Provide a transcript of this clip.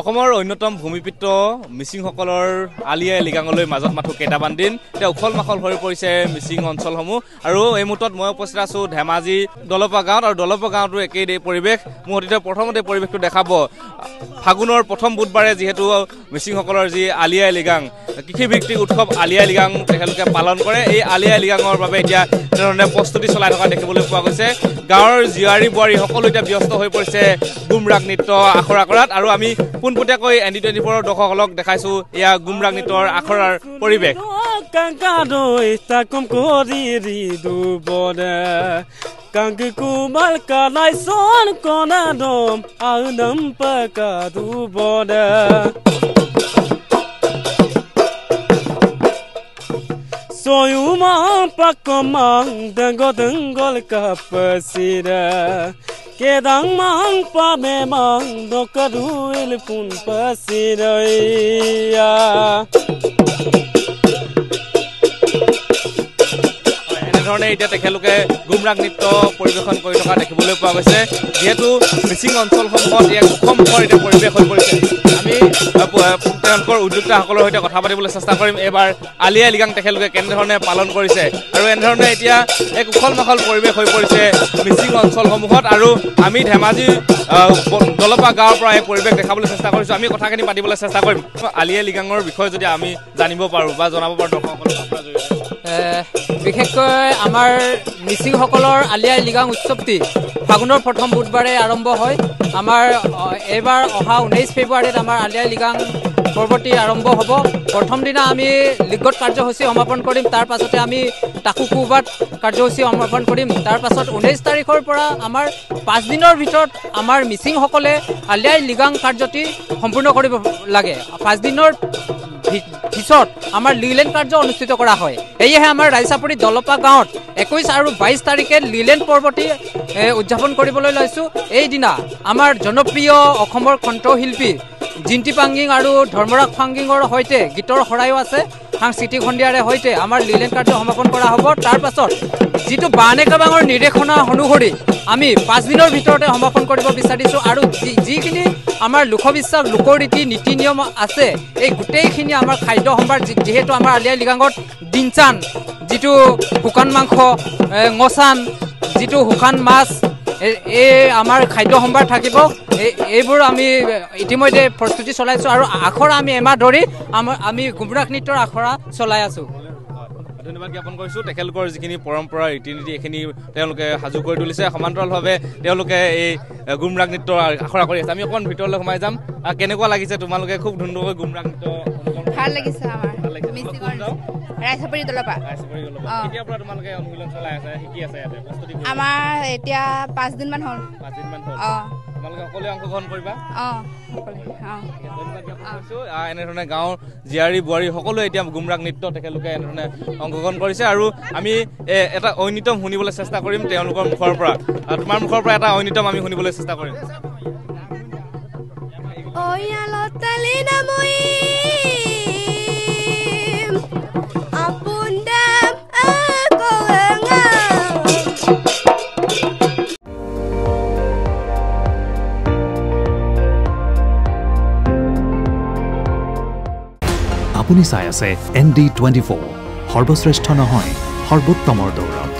অসমৰ অন্যতম ভূমিপুত্ৰ মিচিংসকলৰ আলি আই লৃগাঙলৈ মাজত মাথো কেইটামান দিন এতিয়া উখল মাখল হৈ পৰিছে মিচিং অঞ্চলসমূহ আৰু এই মুহূৰ্তত মই উপস্থিত আছো ধেমাজি দলপা গাঁৱত আৰু দলপা গাঁৱতো একেই পৰিৱেশ মুহূৰ্ততে প্ৰথমতে পৰিৱেশটো দেখাব ফাগুনৰ প্ৰথম বুধবাৰে যিহেতু মিচিংসকলৰ যি আলি আই লৃগাং কৃষিভিত্তিক উৎসৱ আলি আই লৃগাং তেখেতলোকে পালন কৰে এই আলি আই লৃগাঙৰ বাবে এতিয়া তেনেধৰণে প্ৰস্তুতি চলাই থকা দেখিবলৈ পোৱা গৈছে গাঁৱৰ জীয়াৰী বোৱাৰী সকলো এতিয়া ব্যস্ত হৈ পৰিছে গুমৰাগ নৃত্য আখৰা কৰাত আৰু আমি পোনপটীয়াকৈ ND24 দৰ্শকসকলক দেখাইছো এয়া গুমৰাগ নৃত্যৰ আখৰাৰ পৰিৱেশ Kangkumal kalai son konadom aunam pakadu boda Soyuma pakomang dengol kapasira Kedang mang pamemang dokaduil pun pasiraya ধৰণে এতিয়া তেখেতলোকে গুমৰাগ নৃত্য পৰিৱেশন কৰি থকা দেখিবলৈ পোৱা গৈছে যেহেতু মিচিং অঞ্চলসমূহত এক মুখৰ এতিয়া পৰিৱেশ হৈ পৰিছে আমি তেওঁলোকৰ উদ্যোক্তাসকলৰ সৈতে কথা পাতিবলৈ চেষ্টা কৰিম এবাৰ আলি আই লৃগাং তেখেতলোকে কেনেধৰণে পালন কৰিছে আৰু এনেধৰণে এতিয়া এক উখল মাখল পৰিৱেশ হৈ পৰিছে মিচিং অঞ্চলসমূহত আৰু আমি ধেমাজি দলপা গাঁৱৰ পৰা এই পৰিৱেশ দেখাবলৈ চেষ্টা কৰিছোঁ আমি কথাখিনি পাতিবলৈ চেষ্টা কৰিম আলি আই লৃগাঙৰ বিষয়ে যদি আমি জানিব পাৰোঁ বা জনাব পাৰোঁ দৰ্শকসকলক বিশেষকৈ আমাৰ মিচিংসকলৰ আলি আই লৃগাং উৎসৱটি ফাগুনৰ প্ৰথম বুধবাৰে আৰম্ভ হয় আমাৰ এইবাৰ অহা 19 ফেব্ৰুৱাৰীত আমাৰ আলি আই লৃগাং পৰ্বটি আৰম্ভ হ'ব প্ৰথম দিনা আমি লিগত কাৰ্যসূচী সমাপন কৰিম তাৰ পাছতে আমি টাকুকুবাত কাৰ্যসূচী সমাপন কৰিম তাৰ পাছত 19 তাৰিখৰ পৰা আমাৰ 5 দিনৰ ভিতৰত আমাৰ মিচিংসকলে আলি আই লৃগাং কাৰ্যটি সম্পূৰ্ণ কৰিব লাগে 5 দিনৰ পিছত আমাৰ লিলেণ্ড কাৰ্য অনুষ্ঠিত কৰা হয় এয়েহে আমাৰ ৰাইচাপুৰী দলপা গাঁৱত 21 আৰু 22 তাৰিখে লিলেণ্ড পৰ্বটি উদযাপন কৰিবলৈ লৈছো এই দিনা আমাৰ জনপ্ৰিয় অসমৰ কণ্ঠশিল্পী জিন্টি পাংগিং আৰু ধৰ্মৰাজ ফাংগিঙৰ সৈতে গীতৰ শৰাইও আছে সাংস্কৃতিক সন্ধিয়াৰে সৈতে আমাৰ লিলেণ্ড কাৰ্য সমাপন কৰা হ'ব তাৰ পাছত যিটো বানেকাবাঙৰ নিৰ্দেশনা অনুসৰি আমি 5 দিনৰ ভিতৰতে সমাপন কৰিব বিচাৰিছো আৰু যিখিনি আমাৰ লোকবিশ্বাস লোকৰীতি নীতি নিয়ম আছে এই গোটেইখিনি আমাৰ খাদ্য সম্ভাৰ যেহেতু আমাৰ আলি আই লৃগাঙত দিনচান যিটো শুকান মাংস ngচান যিটো শুকান মাছ এই আমাৰ খাদ্য সম্ভাৰ থাকিব এইবোৰ আমি ইতিমধ্যে প্ৰস্তুতি চলাইছো আৰু আখৰা আমি এমাহ ধৰি আমি গুমৰাগ নৃত্যৰ আখৰা চলাই আছো ধন্যবাদ জ্ঞাপন কৰিছোঁ তেখেতলোকৰ যিখিনি পৰম্পৰা ৰীতি নীতি এইখিনি তেওঁলোকে সাজু কৰি তুলিছে সমান্তৰালভাৱে তেওঁলোকে এই গুমৰাগ নৃত্য আখৰা কৰি আছে আমি অকণ ভিতৰলৈ সোমাই যাম কেনেকুৱা লাগিছে তোমালোকে খুব ধুনীয়াকৈ গুমৰাগ নৃত্য ভাল লাগিছে আমাৰ ৰাইচাপুৰী দলপা কেতিয়াৰ পৰা তোমালোকে অনুশীলন চলাই আছে শিকি আছে ইয়াতে প্ৰস্তুতি আমাৰ এতিয়া 5 দিন মান হ'ল তোমালোকে সকলোৱে অংশগ্ৰহণ কৰিবা সকলোৱে এনেধৰণে গাঁৱৰ জীয়াৰী বোৱাৰী সকলোৱে এতিয়া গুমৰাগ নৃত্য তেখেতলোকে এনেধৰণে অংশগ্ৰহণ কৰিছে আৰু আমি এটা ঐনিতম শুনিবলৈ চেষ্টা কৰিম তেওঁলোকৰ মুখৰ পৰা তোমাৰ মুখৰ পৰা এটা ঐনিতম আমি শুনিবলৈ চেষ্টা কৰিম আপুনি চাই আছে ND24 সৰ্বশ্ৰেষ্ঠ নহয় সৰ্বোত্তমৰ দৌৰত